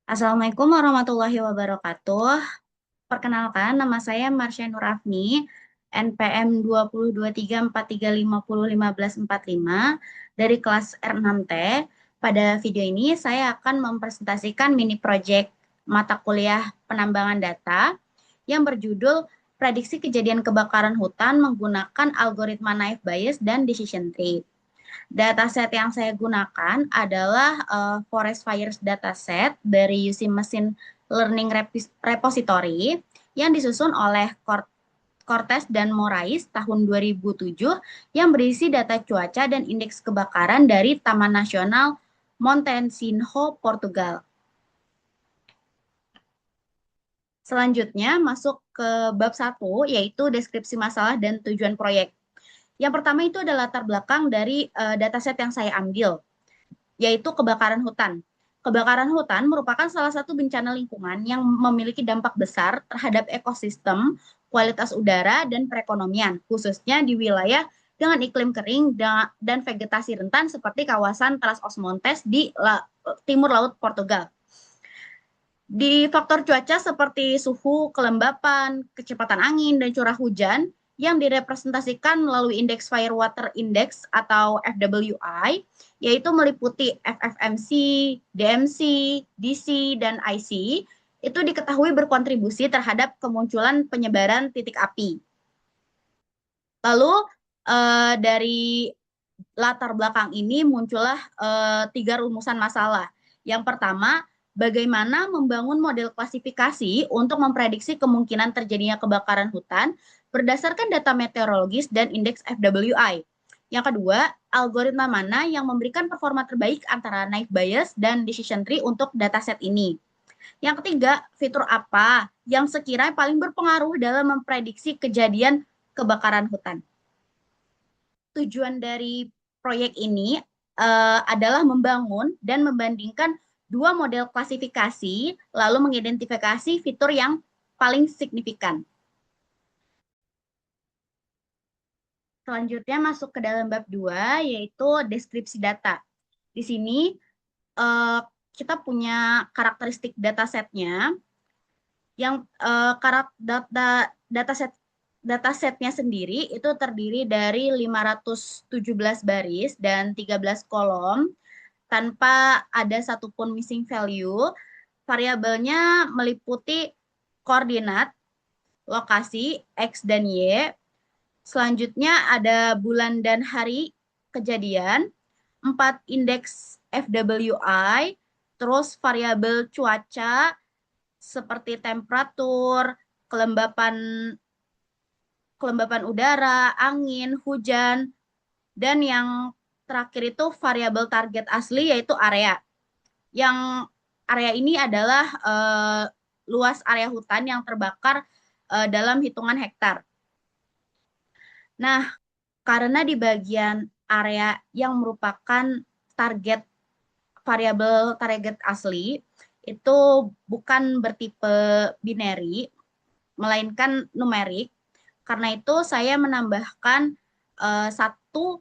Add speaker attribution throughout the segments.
Speaker 1: Assalamualaikum warahmatullahi wabarakatuh. Perkenalkan, nama saya Marsha Nurafni, NPM 202343501545 dari kelas R6T. Pada video ini saya akan mempresentasikan mini project mata kuliah penambangan data yang berjudul Prediksi Kejadian Kebakaran Hutan menggunakan Algoritma Naive Bayes dan Decision Tree. Dataset yang saya gunakan adalah Forest Fires dataset dari UC Machine Learning Repository yang disusun oleh Cortez dan Moraes tahun 2007 yang berisi data cuaca dan indeks kebakaran dari Taman Nasional Montesinho, Portugal. Selanjutnya masuk ke bab 1, yaitu deskripsi masalah dan tujuan proyek. Yang pertama itu adalah latar belakang dari dataset yang saya ambil, yaitu kebakaran hutan. Kebakaran hutan merupakan salah satu bencana lingkungan yang memiliki dampak besar terhadap ekosistem, kualitas udara, dan perekonomian, khususnya di wilayah dengan iklim kering dan vegetasi rentan seperti kawasan Trás-os-Montes di timur laut Portugal. Di faktor cuaca seperti suhu, kelembapan, kecepatan angin, dan curah hujan yang direpresentasikan melalui indeks Fire Water Index atau FWI, yaitu meliputi FFMC, DMC, DC, dan IC, itu diketahui berkontribusi terhadap kemunculan penyebaran titik api. Lalu dari latar belakang ini muncullah 3 rumusan masalah. Yang pertama, bagaimana membangun model klasifikasi untuk memprediksi kemungkinan terjadinya kebakaran hutan berdasarkan data meteorologis dan indeks FWI. Yang kedua, algoritma mana yang memberikan performa terbaik antara Naive Bayes dan Decision Tree untuk dataset ini. Yang ketiga, fitur apa yang sekiranya paling berpengaruh dalam memprediksi kejadian kebakaran hutan. Tujuan dari proyek ini adalah membangun dan membandingkan 2 model klasifikasi, lalu mengidentifikasi fitur yang paling signifikan. Selanjutnya masuk ke dalam bab 2, yaitu deskripsi data. Di sini uh, kita punya karakteristik datasetnya, yang datasetnya sendiri itu terdiri dari 517 baris dan 13 kolom tanpa ada satupun missing value. Variabelnya meliputi koordinat, lokasi, X dan Y. Selanjutnya ada bulan dan hari kejadian, 4 indeks FWI, terus variabel cuaca seperti temperatur, kelembapan kelembapan udara, angin, hujan, dan yang terakhir itu variabel target asli yaitu area. Yang area ini adalah luas area hutan yang terbakar dalam hitungan hektar. Nah, karena di bagian area yang merupakan target variabel target asli itu bukan bertipe binary, melainkan numerik. Karena itu saya menambahkan satu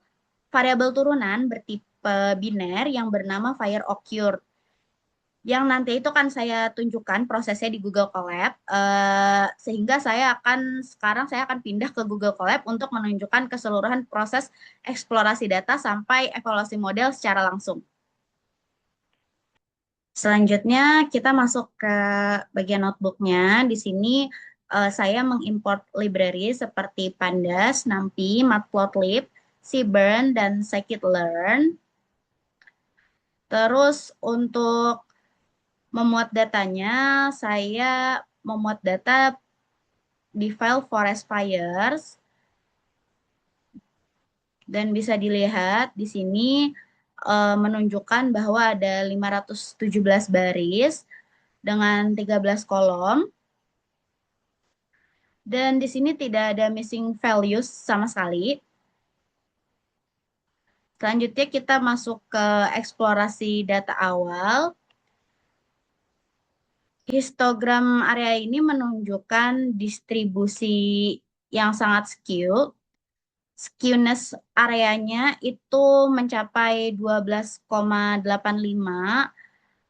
Speaker 1: variabel turunan bertipe biner yang bernama fire occurred. Yang nanti itu kan saya tunjukkan prosesnya di Google Colab, sehingga sekarang saya akan pindah ke Google Colab untuk menunjukkan keseluruhan proses eksplorasi data sampai evaluasi model secara langsung. Selanjutnya kita masuk ke bagian notebooknya. Di sini saya mengimport library seperti Pandas, NumPy, Matplotlib, Seaborn, dan Scikit-learn. Terus untuk memuat datanya, saya memuat data di file Forest Fires. Dan bisa dilihat di sini menunjukkan bahwa ada 517 baris dengan 13 kolom. Dan di sini tidak ada missing values sama sekali. Selanjutnya kita masuk ke eksplorasi data awal. Histogram area ini menunjukkan distribusi yang sangat skew. Skewness areanya itu mencapai 12,85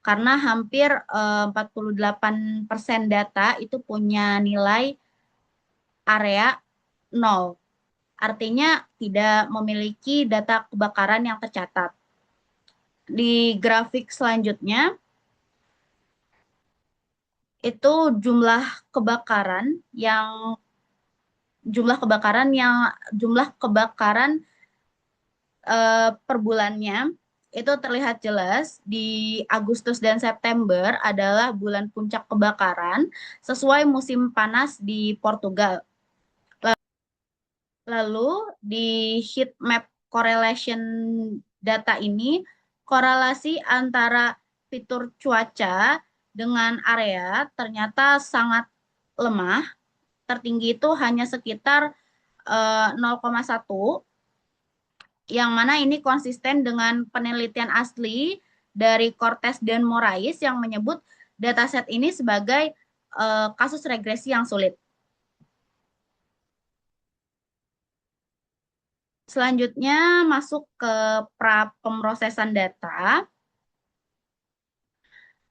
Speaker 1: karena hampir 48% data itu punya nilai area 0. Artinya tidak memiliki data kebakaran yang tercatat. Di grafik selanjutnya, itu jumlah kebakaran per bulannya itu terlihat jelas di Agustus dan September adalah bulan puncak kebakaran sesuai musim panas di Portugal. Lalu di heat map correlation data ini, korelasi antara fitur cuaca dengan area ternyata sangat lemah. Tertinggi itu hanya sekitar 0,1, yang mana ini konsisten dengan penelitian asli dari Cortes dan Morais yang menyebut dataset ini sebagai kasus regresi yang sulit. Selanjutnya masuk ke pra pemrosesan data.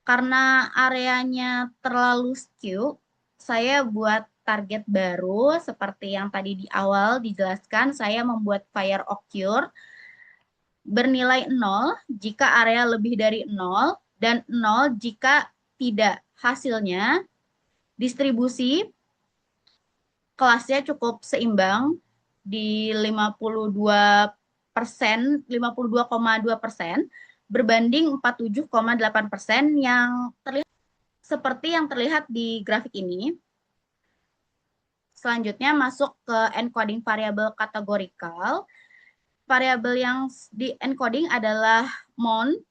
Speaker 1: Karena areanya terlalu skew, saya buat target baru seperti yang tadi di awal dijelaskan, saya membuat fire occur bernilai 0 jika area lebih dari 0 dan 0 jika tidak. Hasilnya distribusi kelasnya cukup seimbang di 52%, 52,2% berbanding 47,8% yang terlihat seperti yang terlihat di grafik ini. Selanjutnya masuk ke encoding variabel kategorikal. Variabel yang di encoding adalah month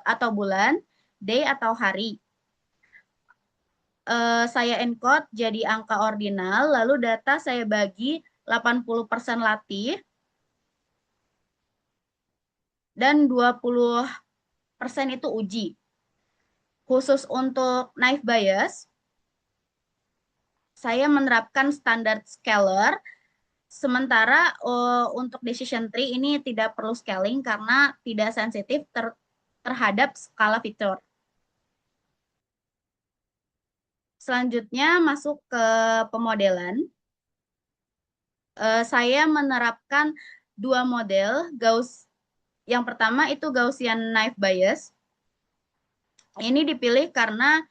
Speaker 1: atau bulan, day atau hari. Saya encode jadi angka ordinal, lalu data saya bagi 80% latih dan 20% itu uji. Khusus untuk naive Bayes, saya menerapkan standar scalar. Sementara untuk decision tree ini tidak perlu scaling karena tidak sensitif terhadap skala fitur. Selanjutnya masuk ke pemodelan. Saya menerapkan dua model Gauss. Yang pertama itu Gaussian naive Bayes. Ini dipilih karena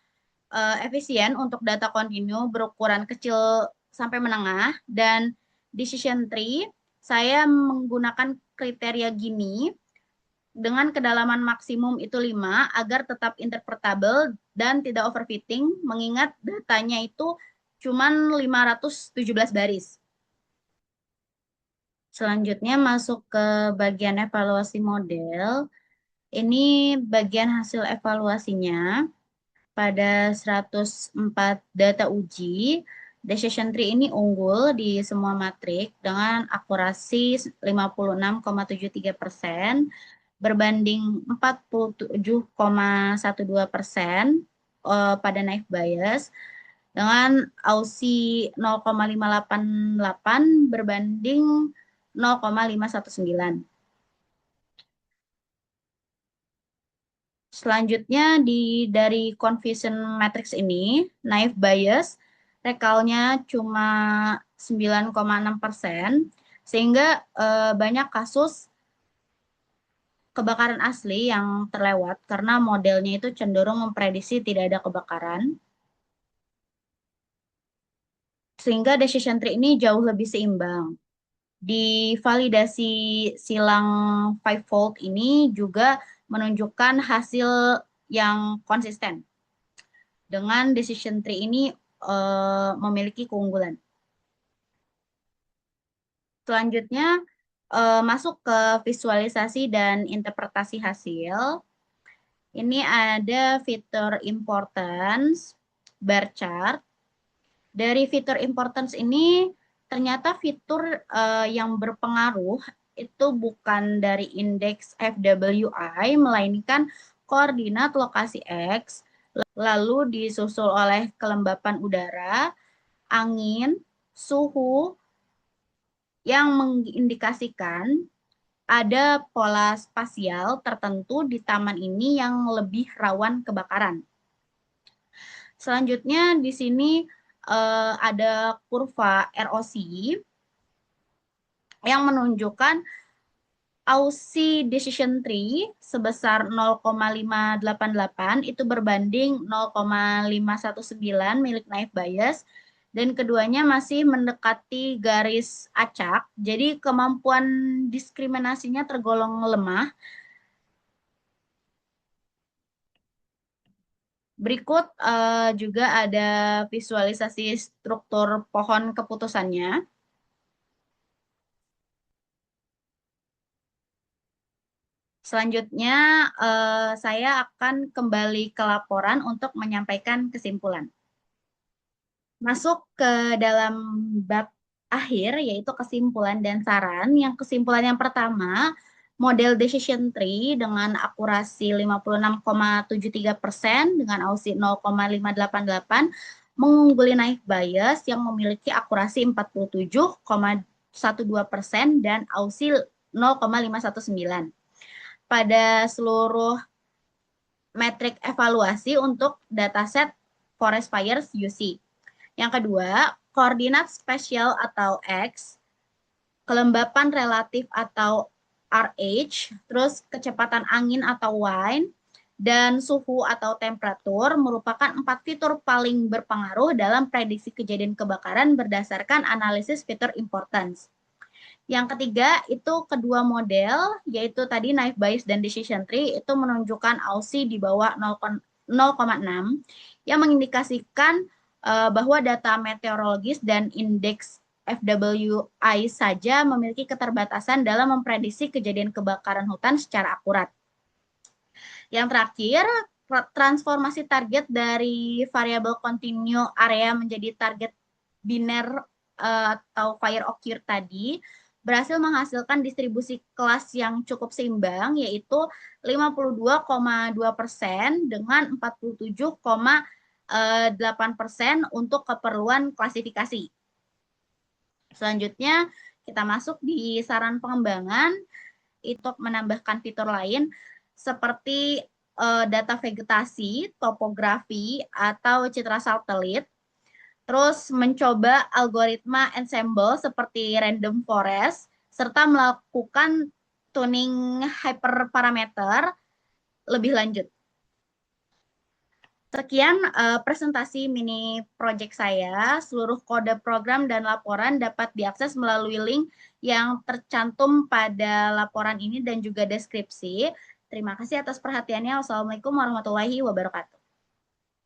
Speaker 1: efisien untuk data kontinu berukuran kecil sampai menengah, dan decision tree saya menggunakan kriteria gini dengan kedalaman maksimum itu 5 agar tetap interpretable dan tidak overfitting mengingat datanya itu cuma 517 baris. Selanjutnya masuk ke bagian evaluasi model. Ini bagian hasil evaluasinya. Pada 104 data uji, decision tree ini unggul di semua matrik dengan akurasi 56,73% berbanding 47,12% pada naive Bayes dengan AUSI 0,588 berbanding 0,519. Selanjutnya dari confusion matrix ini, naive Bayes, rekalnya cuma 9,6%, sehingga banyak kasus kebakaran asli yang terlewat karena modelnya itu cenderung memprediksi tidak ada kebakaran. Sehingga decision tree ini jauh lebih seimbang. Di validasi silang fivefold ini juga menunjukkan hasil yang konsisten. Dengan decision tree ini memiliki keunggulan. Selanjutnya masuk ke visualisasi dan interpretasi hasil. Ini ada fitur importance, bar chart. Dari fitur importance ini ternyata fitur yang berpengaruh itu bukan dari indeks FWI, melainkan koordinat lokasi X, lalu disusul oleh kelembapan udara, angin, suhu, yang mengindikasikan ada pola spasial tertentu di taman ini yang lebih rawan kebakaran. Selanjutnya di sini ada kurva ROC yang menunjukkan Aussie Decision Tree sebesar 0,588 itu berbanding 0,519 milik Naive Bayes, dan keduanya masih mendekati garis acak, jadi kemampuan diskriminasinya tergolong lemah. Berikut juga ada visualisasi struktur pohon keputusannya. Selanjutnya, saya akan kembali ke laporan untuk menyampaikan kesimpulan. Masuk ke dalam bab akhir, yaitu kesimpulan dan saran. Yang kesimpulan yang pertama, model decision tree dengan akurasi 56,73% dengan Aussie 0,588 mengungguli Naive Bayes yang memiliki akurasi 47,12% dan Aussie 0,519 pada seluruh metrik evaluasi untuk dataset Forest Fires UC. Yang kedua, koordinat spesial atau X, kelembapan relatif atau RH, terus kecepatan angin atau Y, dan suhu atau temperatur merupakan 4 fitur paling berpengaruh dalam prediksi kejadian kebakaran berdasarkan analisis fitur importance. Yang ketiga itu kedua model, yaitu tadi Naive Bayes dan Decision Tree, itu menunjukkan Aussie di bawah 0,6 yang mengindikasikan bahwa data meteorologis dan indeks FWI saja memiliki keterbatasan dalam memprediksi kejadian kebakaran hutan secara akurat. Yang terakhir, transformasi target dari variabel continue area menjadi target biner atau fire occur tadi berhasil menghasilkan distribusi kelas yang cukup seimbang, yaitu 52,2% dengan 47,8% untuk keperluan klasifikasi. Selanjutnya, kita masuk di saran pengembangan untuk menambahkan fitur lain seperti data vegetasi, topografi, atau citra satelit. Terus mencoba algoritma ensemble seperti random forest, serta melakukan tuning hyperparameter lebih lanjut. Sekian presentasi mini project saya. Seluruh kode program dan laporan dapat diakses melalui link yang tercantum pada laporan ini dan juga deskripsi. Terima kasih atas perhatiannya. Wassalamualaikum warahmatullahi wabarakatuh.